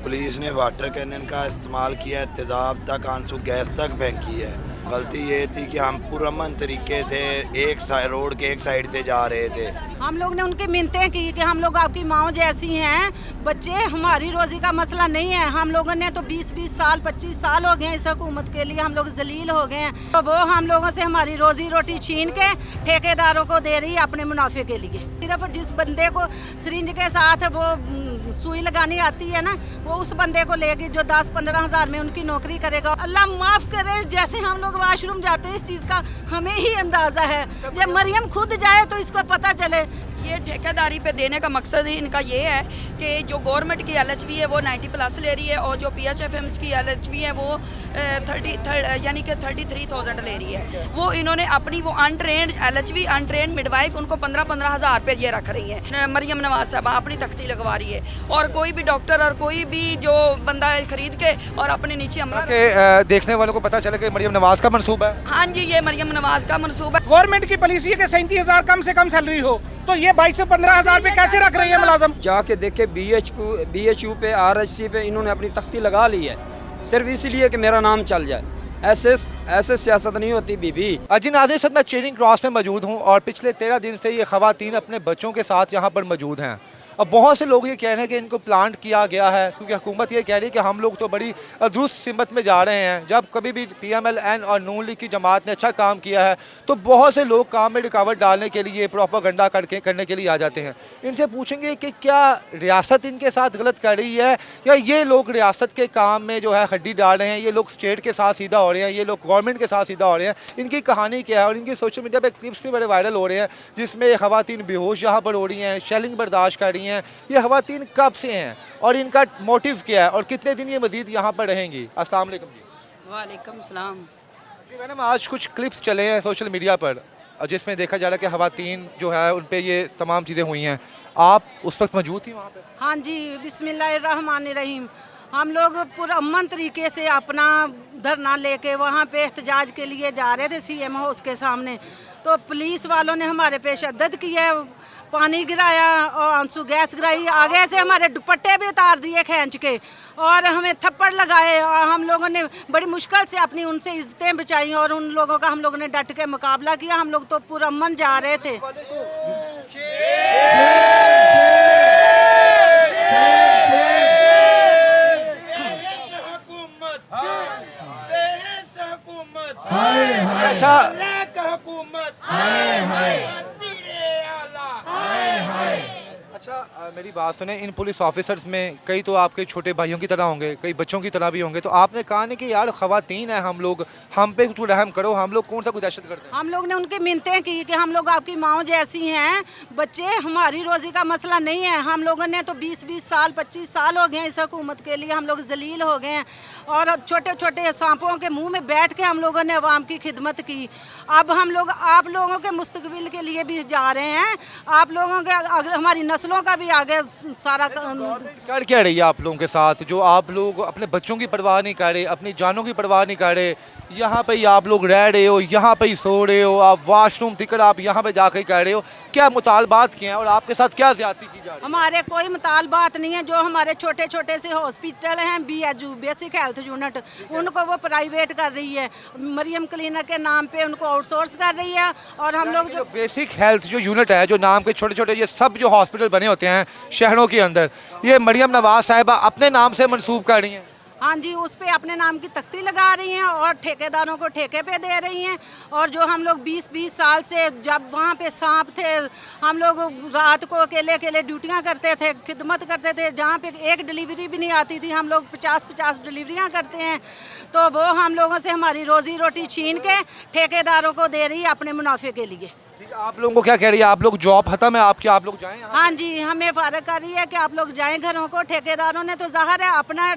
Police ने water cannon का इस्तेमाल किया, तेजाब तक आंसू गैस तक फेंकी है। गलती ये थी कि हम पुरअमन तरीके से रोड के एक साइड से जा रहे थे। हम लोग ने उनकी मिन्नतें की कि हम लोग आपकी माँ जैसी हैं, बच्चे हमारी रोजी का मसला नहीं है। हम लोगों ने तो 20-20 साल 25 साल हो गए हैं इस हुकूमत के लिए, हम लोग जलील हो गए हैं। तो वो हम लोगों से हमारी रोजी रोटी छीन के ठेकेदारों को दे रही है अपने मुनाफे के लिए। सिर्फ जिस बंदे को सिरिंज के साथ वो सुई लगानी आती है ना, वो उस बंदे को लेगी जो 10-15 हज़ार में उनकी नौकरी करेगा। अल्लाह माफ़ करे, जैसे हम लोग वाशरूम जाते हैं इस चीज़ का हमें ही अंदाज़ा है। जब मरियम खुद जाए तो इसको पता चले। ये ठेकेदारी पे देने का मकसद ही इनका ये है कि जो गवर्नमेंट की एलएचवी है वो 90+ ले रही है और जो पीएचएफएम्स की एलएचवी है वो 33,000 ले रही है। वो इन्होंने अपनी वो अनट्रेंड एलएचवी अनट्रेंड मिडवाइफ उनको 15-15 हज़ार पे ये रख रही है। मरियम नवाज साहब अपनी तख्ती लगवा रही है और कोई भी डॉक्टर और कोई भी जो बंदा खरीद के और अपने नीचे हमला देखने वालों को पता चले कि मरियम नवाज का मनसूबा है। हाँ जी, ये मरियम नवाज का मनसूबा है। गवर्नमेंट की पॉलिसी है कि 37,000 कम से कम सैलरी हो, तो ये 22 से 15 हज़ार पे कैसे रख रही है मुलाजम? जाके देखे BHU पे RHC पे इन्होंने अपनी तख्ती लगा ली है सिर्फ इसलिए कि मेरा नाम चल जाए। ऐसे सियासत नहीं होती बीबी। जी नाज़रीन, इस वक्त मैं चेरिंग क्रॉस में मौजूद हूँ और पिछले 13 दिन से ये ख़वातीन अपने बच्चों के साथ यहाँ पर मौजूद हैं। अब बहुत से लोग ये कह रहे हैं कि इनको प्लांट किया गया है क्योंकि हुकूमत ये कह रही है कि हम लोग तो बड़ी दुरुस्त सिमत में जा रहे हैं। जब कभी भी PMLN और नून लीग की जमात ने अच्छा काम किया है तो बहुत से लोग काम में रुकावट डालने के लिए प्रोपेगेंडा करने के लिए आ जाते हैं। इनसे पूछेंगे कि क्या रियासत इनके साथ गलत कर रही है या ये लोग रियासत के काम में जो है हड्डी डाल रहे हैं, ये लोग स्टेट के साथ सीधा हो रहे हैं, ये लोग गवर्नमेंट के साथ सीधा हो रहे हैं। इनकी कहानी क्या है और इनकी सोशल मीडिया पर क्लिप्स भी बड़े वायरल हो रहे हैं जिसमें ख़वातीन बेहोश यहाँ पर हो रही हैं, शेलिंग बर्दाश्त कर रही हैं। ये ख़वातीन कब से हैं और इनका मोटिव क्या है और कितने दिन ये मजीद यहाँ पर रहेंगी? अस्सलाम वालेकुम जी। वालेकुम सलाम जी मैडम, आज कुछ क्लिप्स चले हैं सोशल मीडिया पर जिसमें देखा जा रहा है कि ख़वातीन जो है उन पे ये तमाम चीज़ें हुई हैं। आप उस वक्त मौजूद थी वहाँ पे? हाँ जी, बिस्मिल्लाहिर्रहमानिर्रहीम। हम लोग पुरअमन तरीके से अपना धरना लेके वहाँ पे एहतजाज के लिए जा रहे थे CM हाउस के सामने, तो पुलिस वालों ने हमारे पे शद्दत किया, पानी गिराया और आंसू गैस गिराई, आगे से हमारे दुपट्टे भी उतार दिए खींच के और हमें थप्पड़ लगाए और हम लोगों ने बड़ी मुश्किल से अपनी उनसे इज्जतें बचाई और उन लोगों का हम लोगों ने डट के मुकाबला किया। हम लोग तो पुरअमन जा रहे थे। अच्छा मेरी बात सुने, इन पुलिस ऑफिसर्स में कई तो आपके छोटे भाइयों की तरह होंगे, कई बच्चों की तरह भी होंगे, तो आपने कहा नहीं कि यार ख़वातीन है हम लोग, हम पे कुछ रहम करो, हम लोग कौन सा कोई दहशत करते हैं? हम लोग ने उनकी मिन्नतें की कि हम लोग आपकी माँ जैसी हैं, बच्चे हमारी रोजी का मसला नहीं है। हम लोगों ने तो 20-20 साल 25 साल हो गए हैं इस हुकूमत के लिए, हम लोग जलील हो गए हैं और अब छोटे छोटे सांपों के मुँह में बैठ के हम लोगों ने अवाम की खिदमत की। अब हम लोग आप लोगों के मुस्तकबिल के लिए भी जा रहे हैं, आप लोगों के हमारी नस्लों का भी आगे सारा कर क्या रही है आप लोगों के साथ, जो आप लोग अपने बच्चों की परवाह नहीं कर रहे, अपनी जानों की परवाह नहीं कर रहे, यहाँ पे ही आप लोग रह रहे हो, यहाँ पे ही सो रहे हो, आप वॉशरूम तिकर आप यहाँ पे जाकर कर रहे हो, क्या मुतालबात किए हैं और आपके साथ क्या ज्यादती की जा रही है? हमारे कोई मुतालबात नहीं है। जो हमारे छोटे छोटे से हॉस्पिटल हैं BHU बेसिक हेल्थ यूनिट, उनको वो प्राइवेट कर रही है, मरियम क्लिनिक के नाम पे उनको आउटसोर्स कर रही है। और हम लोग जो बेसिक हेल्थ जो यूनिट है, जो नाम के छोटे छोटे ये सब जो हॉस्पिटल बने होते हैं शहरों के अंदर, ये मरियम नवाज साहिबा अपने नाम से मंसूब कर रही हैं। हाँ जी, उस पे अपने नाम की तख्ती लगा रही हैं और ठेकेदारों को ठेके पे दे रही हैं। और जो हम लोग 20-20 साल से जब वहाँ पे सांप थे, हम लोग रात को अकेले अकेले ड्यूटियाँ करते थे, खिदमत करते थे, जहाँ पे एक डिलीवरी भी नहीं आती थी, हम लोग 50-50 डिलीवरियाँ करते हैं। तो वो हम लोगों से हमारी रोजी रोटी छीन के ठेकेदारों को दे रही है अपने मुनाफे के लिए। आप लोगों को क्या कह रही है? आप लोग जॉब खत्म है आपकी, आप लोग जाएं? हाँ जी, हमें फारग कर रही है कि आप लोग जाएं घरों को। ठेकेदारों ने तो ज़ाहिर है अपना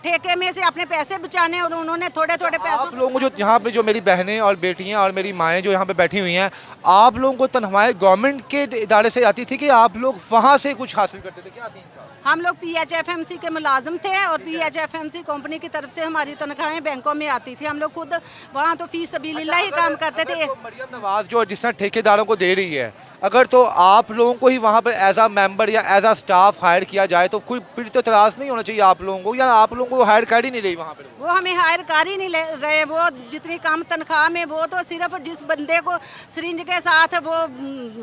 ठेके में से अपने पैसे बचाने और उन्होंने थोड़े थोड़े पैसे। आप लोगों को जो यहाँ पे जो मेरी बहनें और बेटियाँ और मेरी माएँ जो यहाँ पे बैठी हुई हैं, आप लोगों को तनख्वाहें गवर्नमेंट के इदारे से आती थी कि आप लोग वहाँ से कुछ हासिल करते थे? क्या सीन था? हम लोग PHFMC के मुलाजिम थे और PHFMC कंपनी की तरफ से हमारी तनख्वाहें बैंकों में आती थी। हम लोग खुद वहाँ तो फीस सबीलिल्लाह ही काम करते थे। मरियम नवाज जो जिस तरह ठेकेदार ठेकेदारों को दे रही है, अगर तो आप लोगों को ही वहाँ पर एज आ मेंबर या एज आ स्टाफ हायर किया जाए तो कोई फिर तो तराज नहीं होना चाहिए आप लोगों को, या आप लोगों को हायर कर ही नहीं रही वहाँ पर? वो हमें हायर कर ही नहीं ले रहे। वो जितनी कम तनख्वाह में, वो तो सिर्फ जिस बंदे को सिरिंज के साथ वो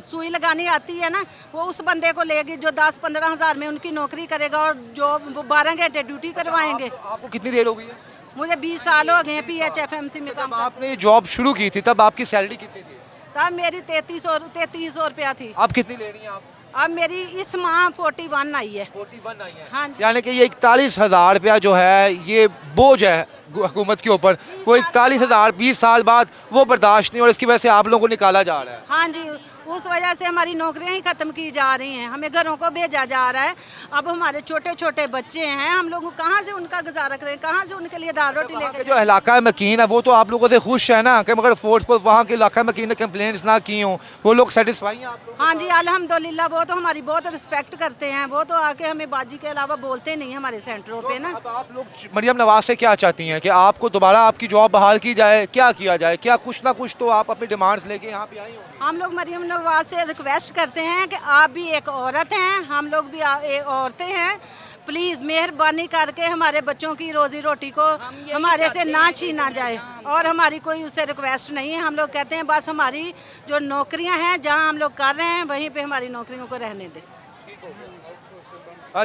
सुई लगानी आती है ना, वो उस बंदे को लेगी जो 10-15 हज़ार में उनकी नौकरी करेगा, और जो वो 12 घंटे ड्यूटी करवाएंगे। आपको कितनी देर हो गई है? मुझे 20 साल हो गए हैं PHFMC में काम जब आपने ये जॉब शुरू की थी तब आपकी सैलरी कितनी थी? तब मेरी 3300 रुपया थी। अब कितनी ले रही हैं आप? अब मेरी इस माह 41 आई है। 41 आई है। हाँ जी। यानी कि ये 41,000 रुपया जो है ये बोझ है हुकूमत के ऊपर। वो 41,000 20 साल बाद वो बर्दाश्त नहीं, और इसकी वजह से आप लोगों को निकाला जा रहा है। हाँ जी, उस वजह से हमारी नौकरियां ही ख़त्म की जा रही हैं, हमें घरों को भेजा जा रहा है। अब हमारे छोटे छोटे बच्चे हैं, हम लोग कहाँ से उनका गुजारा करें, कहाँ से उनके लिए दाल रोटी वहाँ के लेके? जो इलाका मकीन है वो तो आप लोगों से खुश है ना, कि मगर फोर्स पर वहाँ के इलाका मकीन ने कंप्लेंट्स ना की हों, वो लोग सेटिस्फाई हैं आप लोग? हाँ जी, अल्हम्दुलिल्लाह, वो तो हमारी बहुत रिस्पेक्ट करते हैं। वो तो आके हमें बाजी के अलावा बोलते नहीं हमारे सेंटरों पे ना। अब आप लोग मरियम नवाज से क्या चाहती हैं कि आपको दोबारा आपकी जॉब बहाल की जाए? क्या किया जाए? क्या कुछ ना कुछ तो आप अपनी डिमांड्स लेके यहाँ पे आई हो? हम लोग मरियम नवाज से रिक्वेस्ट करते हैं कि आप भी एक औरत हैं, हम लोग भी एक औरतें हैं, प्लीज़ मेहरबानी करके हमारे बच्चों की रोजी रोटी को हमारे से ना छीना जाए। और हमारी कोई उससे रिक्वेस्ट नहीं है, हम लोग कहते हैं बस हमारी जो नौकरियां हैं जहां हम लोग कर रहे हैं वहीं पे हमारी नौकरियों को रहने दें।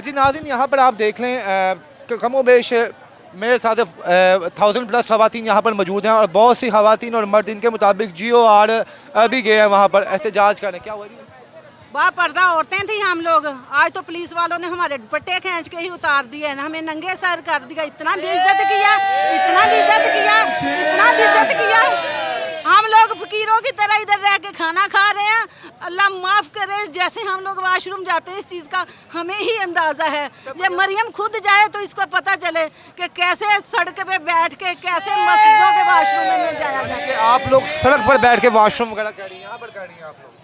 जी नाज़रीन, यहाँ पर आप देख लें कमोबेश मेरे साथ 1000+ ख़वातीन यहाँ पर मौजूद हैं, और बहुत सी ख़वातीन और मर्द इनके मुताबिक GOR भी गए हैं वहाँ पर एहतजाज करने। क्या हुआ जी? बापर्दा औरतें थी हम लोग, आज तो पुलिस वालों ने हमारे दुपट्टे खींच के ही उतार दिए, हमें नंगे सर कर दिया, इतना बेइज्जत किया, इतना बेइज्जत किया, इतना बेइज्जत किया। हम लोग फकीरों की तरह इधर रह के खाना खा रहे हैं। अल्लाह माफ़ करे, जैसे हम लोग वॉशरूम जाते हैं इस चीज़ का हमें ही अंदाज़ा है। ये मरियम खुद जाए तो इसको पता चले कि कैसे सड़क पे बैठ के कैसे मस्जिदों के वॉशरूम में जाया जाए। कि आप लोग सड़क पर बैठ के वॉशरूम वगैरह कर रही हैं, यहाँ पर कर रही हैं आप लोग?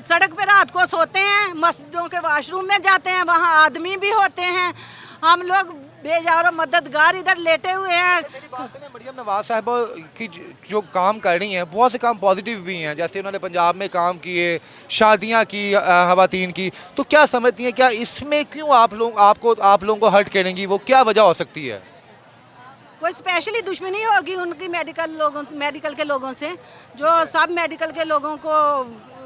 सड़क पे रात को सोते हैं, मस्जिदों के वॉशरूम में जाते हैं, वहाँ आदमी भी होते हैं। हम लोग बेजारो मददगार इधर लेटे हुए हैं। मरियम नवाज साहब की जो काम कर रही हैं, बहुत से काम पॉजिटिव भी हैं, जैसे उन्होंने पंजाब में काम किए, शादियां की ख़वातीन की, तो क्या समझती हैं क्या इसमें क्यों आप लोगों को हर्ट करेंगी? वो क्या वजह हो सकती है? कोई स्पेशली दुश्मनी होगी उनकी मेडिकल के लोगों से, जो सब मेडिकल के लोगों को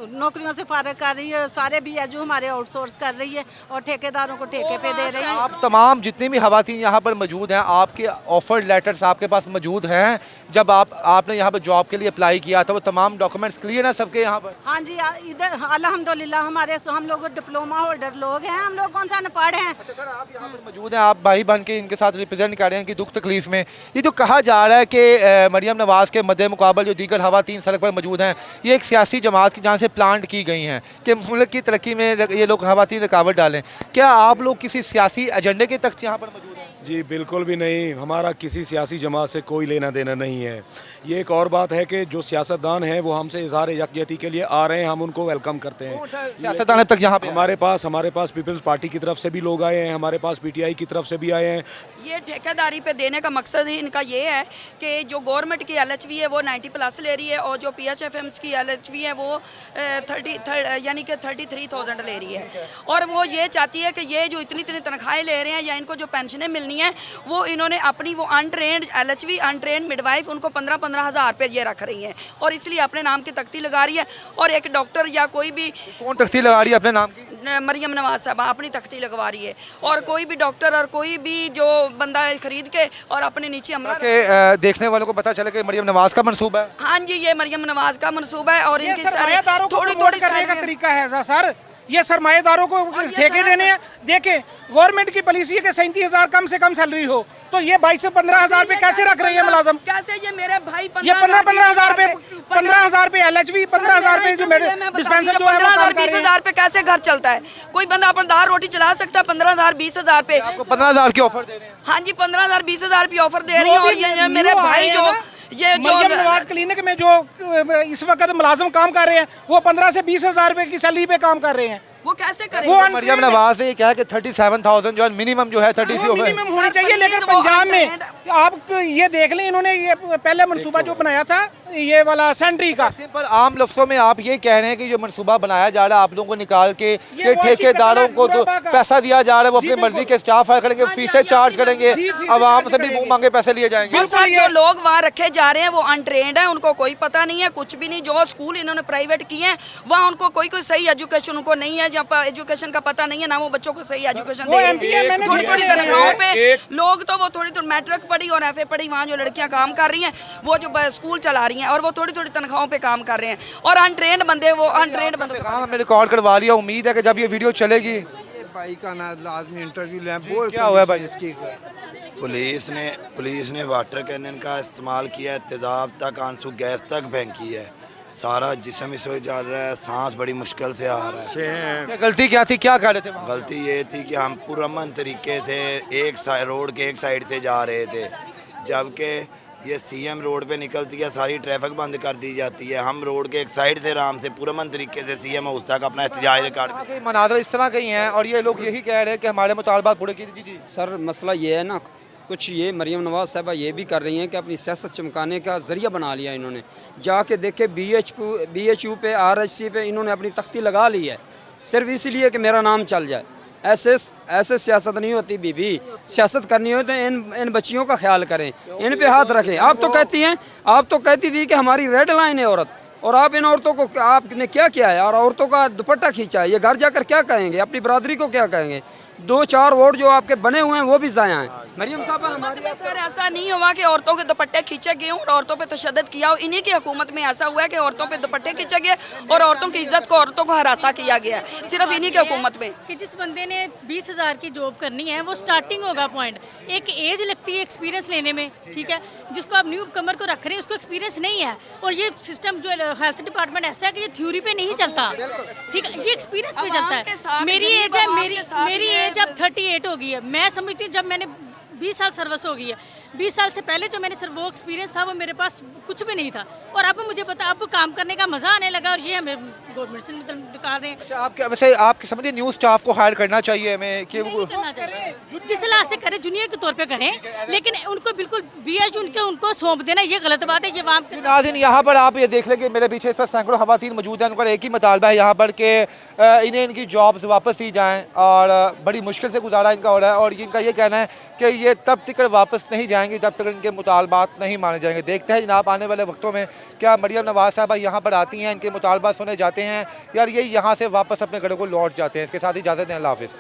नौकरियों से फारग कर रही है, सारे BHU हमारे आउटसोर्स कर रही है और ठेकेदारों को ठेके पे दे रही है। आप तमाम जितनी भी ख़वातीन यहाँ पर मौजूद हैं, आपके ऑफर लेटर्स आपके पास मौजूद हैं? जब आपने यहाँ पर जॉब के लिए अप्लाई किया था वो तमाम डॉक्यूमेंट्स क्लियर हैं सबके यहाँ पर? हाँ जी, इधर अल्हम्दुलिल्लाह हम लोग डिप्लोमा होल्डर लोग हैं, हम लोग कौन सा अनपढ़ हैं। अच्छा सर, आप यहाँ पर मौजूद हैं, आप भाई बन के इनके साथ रिप्रेजेंट कर रहे हैं कि दुख तकलीफ में। ये जो कहा जा रहा है कि मरियम नवाज के मद्दे मुकाबल जो दीगर ख़वातीन सड़क पर मौजूद हैं, ये एक सियासी जमात की जहाँ से प्लांट की गई हैं कि मुल्क की तरक्की में ये लोग ख़वातीन रुकावट डालें। क्या आप लोग किसी सियासी एजेंडे के तहत यहाँ पर मौजूद हैं? जी बिल्कुल भी नहीं, हमारा किसी सियासी जमात से कोई लेना देना नहीं है। ये एक और बात है कि जो सियासतदान हैं वो हमसे इजहार यकजहती के लिए आ रहे हैं, हम उनको वेलकम करते हैं। सियासतदान अब तक यहाँ पे हमारे पास पीपल्स पार्टी की तरफ से भी लोग आए हैं, हमारे पास PTI की तरफ से भी आए हैं। ये ठेकेदारी पे देने का मकसद ही इनका ये है कि जो गवर्नमेंट की LHV है वो 90+ ले रही है, और जो PHFMs की LHV है वो 33,000 ले रही है। और वो ये चाहती है कि ये जो इतनी तनख्वाहें ले रहे हैं या इनको जो पेंशनें मिलनी है, वो इन्होंने अपनी वो अनट्रेंड LHV अनट्रेंड मिडवाइफ उनको 15-15 हज़ार रुपये ये रख रही हैं, और इसलिए अपने नाम की तख्ती लगा रही है। और एक डॉक्टर या कोई भी, कौन तख्ती लगा रही है अपने नाम की? मरियम नवाज साहब अपनी तख्ती लगवा रही है, और कोई भी डॉक्टर और कोई भी जो बंदा खरीद के और अपने नीचे अमला देखने वालों को पता चले कि मरियम नवाज का मंसूबा है। हाँ जी, ये मरियम नवाज का मंसूबा है, और इनकी सरमायादारों को थोड़ी करने का तरीका है सर। ये सरमायादारों को ठेके देने हैं। देखे गवर्नमेंट की पॉलिसी है कि 37,000 कम से कम सैलरी हो, तो ये 22 से 15,000 रुपए कैसे रख रही है मुलाजम? कैसे ये मेरे भाई ये 15,000 रुपए 15,000 रुपए LHV 15,000 रुपए जो डिस्पेंसर जो है 15,000-20,000 रुपए कैसे घर चलता है? कोई बंदा अपना दाल रोटी चला सकता है 15,000-20,000 रुपए? आपको 15,000 की ऑफर दे रहे हैं? हाँ जी, 15,000-20,000 रुपये ऑफर दे रही है। और ये मेरे भाई जो मरियम नवाज क्लिनिक में जो इस वक्त मुलाजिम काम कर रहे हैं वो 15 से 20,000 रुपए की सैलरी पे काम कर रहे हैं। वो कैसे करें? वो मरियम नवाज ने कहा कि 37,000 जो मिनिमम जो है 30 मिनिमम होनी चाहिए, लेकिन पंजाब में आप ये देख लें, इन्होंने ये पहले मंसूबा जो बनाया था ये वाला सैनिटरी का। सिंपल आम लफ्जों में आप ये कह रहे हैं कि जो मनसूबा बनाया जा रहा है आप लोगों को निकाल के ये वो ठेकेदारों को तो मुरब्बा का। पैसा दिया जा रहा है, वो जी, अपनी मर्जी बिल्कुल। के स्टाफ हायर करेंगे, फीसें चार्ज करेंगे, जी, फीसें आवाम चार्ज से भी करेंगे। मुंह मांगे पैसे लिए जाएंगे। और सर जो लोग वहाँ रखे जा रहे हैं वो अनट्रेंड है, उनको कोई पता नहीं है, कुछ भी नहीं। जो स्कूल इन्होंने प्राइवेट किए हैं वहाँ उनको कोई सही एजुकेशन उनको नहीं है, जहाँ एजुकेशन का पता नहीं है ना वो बच्चों को सही एजुकेशन वो दे रहे MPA मैंने हैं। थोड़ी थोड़ी दिया है। तनख्वाहों पे लोग तो वो थोड़ी मैट्रिक पढ़ी और FA पढ़ी, वहाँ जो लड़कियाँ काम कर रही हैं वो जो स्कूल चला रही हैं और वो थोड़ी थोड़ी तनख्वाहों पे काम कर रहे हैं, और अनट्रेंड बंदे वो अनट्रेंड बंदे हमने रिकॉर्ड करवा लिया, उम्मीद है कि जब ये वीडियो चलेगी। भाई का ना लाजमी इंटरव्यू लें। क्या हुआ है भाई? इसकी पुलिस ने वाटर कैनन का इस्तेमाल किया है, तेज़ाब तक, आंसू गैस तक फेंकी है, सारा जिस्म इसो जा रहा है, सांस बड़ी मुश्किल से आ रहा है। क्या गलती क्या थी, क्या कर रहे थे वहाँ? गलती ये थी कि हम पुरअमन तरीके से रोड के एक साइड से जा रहे थे, जबकि ये CM रोड पे निकलती है, सारी ट्रैफिक बंद कर दी जाती है। हम रोड के एक साइड से आराम से पुरअमन तरीके से CM हाउस तक अपना एहतजाज रिकॉर्ड यहाँ के मनाजर इस तरह के ही हैं और ये लोग यही कह रहे हैं कि हमारे मुतालबात पूरे कीजिए। जी सर मसला ये है ना, कुछ ये मरियम नवाज साहबा ये भी कर रही हैं कि अपनी सियासत चमकाने का ज़रिया बना लिया इन्होंने। जाके देखे BHU पे RHC पे इन्होंने अपनी तख्ती लगा ली है, सिर्फ इसलिए कि मेरा नाम चल जाए। ऐसे सियासत नहीं होती बीबी, सियासत करनी हो तो इन बच्चियों का ख्याल करें, इन पे हाथ रखें। आप तो कहती थी कि हमारी रेड लाइन है औरत, और आप इन औरतों को आपने क्या किया है, और औरतों का दुपट्टा खींचा है। ये घर जाकर क्या कहेंगे, अपनी बरादरी को क्या कहेंगे? 2-4 वोट जो आपके बने हुए हैं वो भी ज़ाया हैं। मरियम साहब हमारी सर ऐसा नहीं हुआ कि औरतों के दुपट्टे खींचे गए और औरतों पे तशद्दुद किया हो। इन्हीं की हुकूमत में ऐसा हुआ है कि औरतों पे दुपट्टे खींचे गए और औरतों की इज्जत को, औरतों को हरासा किया गया है, सिर्फ इन्हीं की हुकूमत में। कि जिस बंदे ने 20,000 की जॉब करनी है वो स्टार्टिंग होगा पॉइंट, एक एज लगती है एक्सपीरियंस लेने में, ठीक है। जिसको आप न्यू कमर को रख रहे हैं उसको एक्सपीरियंस नहीं है, और ये सिस्टम जो हेल्थ डिपार्टमेंट ऐसा है कि ये थ्योरी पे नहीं चलता, ठीक है, ये एक्सपीरियंस पे चलता है। मेरी एज अब 38 हो गई है। मैं समझती हूँ जब मैंने 20 साल सर्विस हो गई है, 20 साल से पहले जो मैंने सिर्फ वो एक्सपीरियंस था वो मेरे पास कुछ भी नहीं था, और अब मुझे पता, अब काम करने का मज़ा आने लगा, और ये हमें गवर्नमेंट से निकाल रहे हैं। अच्छा, वैसे आपके समझिए न्यू स्टाफ को हायर करना चाहिए हमें कि नहीं करना चाहिए, जिस लाख से करें जूनियर के तौर पे करें, लेकिन उनको बिल्कुल BHU उनको सौंप देना ये गलत बात है। ये वहाँ पे नाज़रीन यहाँ पर आप ये देख लें कि मेरे पीछे इस पर सैकड़ों ख़वातीन मौजूद हैं, उनका एक ही मुतालबा है यहाँ पर कि इन्हें इनकी जॉब्स वापस दी जाएँ, और बड़ी मुश्किल से गुजारा इनका हो रहा है, और इनका ये कहना है कि ये तब तक वापस नहीं जाएंगे जब तक इनके मुतालबात नहीं माने जाएंगे। देखते हैं जनाब आने वाले वक्तों में क्या मरियम नवाज साहबा यहाँ पर आती हैं, इनके मुतालबात सुने जाते हैं, यार ये यहाँ से वापस अपने घरों को लौट जाते हैं। इसके साथ ही इजाज़त दें, अल्लाह हाफ़िज़।